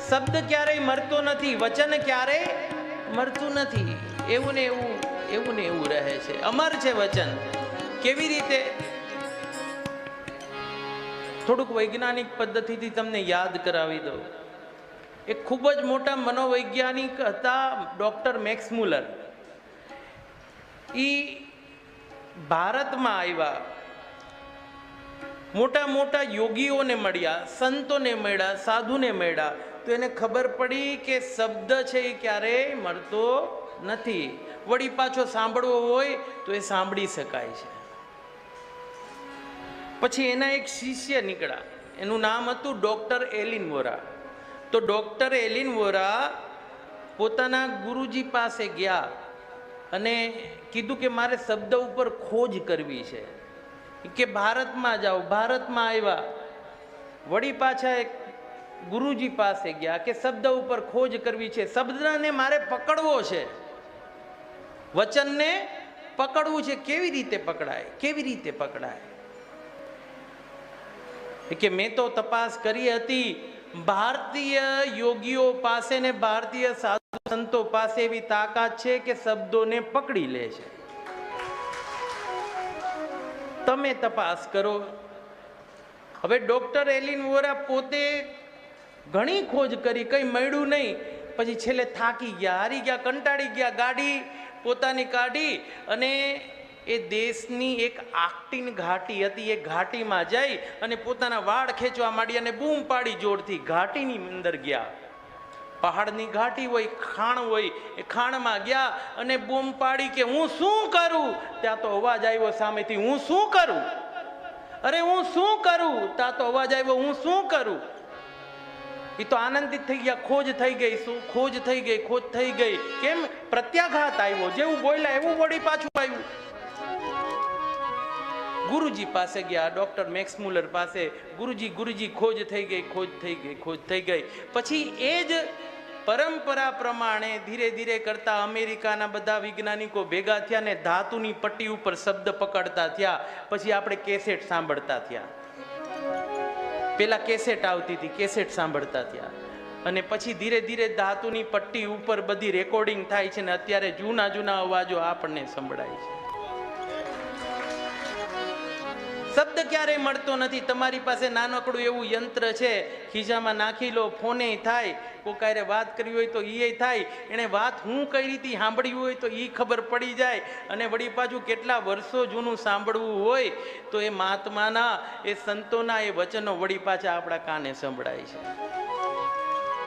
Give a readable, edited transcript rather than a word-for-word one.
શબ્દ ક્યારેય મરતો નથી, વચન ક્યારેય મરતું નથી. એવું ને એવું રહે છે, અમર છે વચન. કેવી રીતે? થોડુંક વૈજ્ઞાનિક પદ્ધતિથી તમને યાદ કરાવી દઉં. એક ખૂબ જ મોટા મનોવૈજ્ઞાનિક હતા ડોક્ટર મેક્સ મુલર. એ ભારતમાં આવ્યા, મોટા મોટા યોગીઓને મળ્યા, સંતોને મળ્યા, સાધુને મળ્યા, તો એને ખબર પડી કે શબ્દ છે એ ક્યારેય મરતો નથી. વળી પાછો સાંભળવો હોય તો એ સાંભળી શકાય છે. પછી એના એક શિષ્ય નીકળ્યા, એનું નામ હતું ડોક્ટર એલિન વોરા. તો ડોક્ટર એલિન વોરા પોતાના ગુરુજી પાસે ગયા અને કીધું કે મારે શબ્દ ઉપર ખોજ કરવી છે. કે ભારતમાં જાઓ. ભારતમાં આવ્યા, વળી પાછા એક ગુરુજી પાસે ગયા કે શબ્દ ઉપર ખોજ કરવી છે, શબ્દને મારે પકડવો છે, વચનને પકડવું છે. કેવી રીતે પકડાય? કેવી રીતે પકડાય? કે મેં તો તપાસ કરી હતી, ભારતીય યોગીઓ પાસે ને ભારતીય સાધુ સંતો પાસે એવી તાકાત છે કે શબ્દોને પકડી લે છે. તમે તપાસ કરો. હવે ડોક્ટર એલિન વોરા પોતે ઘણી ખોજ કરી, કંઈ મળ્યું નહીં. પછી છેલ્લે થાકી ગયા, હારી ગયા, કંટાળી ગયા. ગાડી પોતાની કાઢી અને એ દેશની એક આક્ટીન ઘાટી હતી, એ ઘાટીમાં જઈ અને પોતાના વાળ ખેંચવા માંડી અને બૂમ પાડી જોરથી. ઘાટીની અંદર ગયા, પહાડની ઘાટી હોય, ખાણ હોય, એ ખાણમાં ગયા અને બૂમ પાડી કે હું શું કરું? ત્યાં તો અવાજ આવ્યો સામેથી, હું શું કરું? અરે હું શું કરું? ત્યાં તો અવાજ આવ્યો, હું શું કરું? એ તો આનંદિત થઈ ગયા. ખોજ થઈ ગઈ. શું ખોજ થઈ ગઈ? ખોજ થઈ ગઈ. કેમ? પ્રત્યાઘાત આવ્યો. જેવું બોલ્યા એવું વળી પાછું આવ્યું. ગુરુજી પાસે ગયા, ડોક્ટર મેક્સ મુલર પાસે. ગુરુજી ખોજ થઈ ગઈ, ખોજ થઈ ગઈ, ખોજ થઈ ગઈ. પછી એ જ પરંપરા પ્રમાણે ધીરે ધીરે કરતા અમેરિકાના બધા વૈજ્ઞાનિકો ભેગા થયા ને ધાતુની પટ્ટી ઉપર શબ્દ પકડતા થયા. પછી આપણે કેસેટ સાંભળતા થયા. પેલા કેસેટ આવતી હતી, કેસેટ સાંભળતા થયા. અને પછી ધીરે ધીરે ધાતુની પટ્ટી ઉપર બધી રેકોર્ડિંગ થાય છે ને અત્યારે જૂના જૂના અવાજો આપણને સંભળાય છે. શબ્દ ક્યારેય મળતો નથી. તમારી પાસે નાનકડું એવું યંત્ર છે, ખિસ્સામાં નાખી લો, ફોને થાય, કોકારે વાત કરવી હોય તો એ થાય, એને વાત હું કઈ રીતે સાંભળવી હોય તો એ ખબર પડી જાય. અને વળી પાછું કેટલા વર્ષો જૂનું સાંભળવું હોય તો એ મહાત્માના, એ સંતોના એ વચનો વળી પાછા આપણા કાને સંભળાય છે.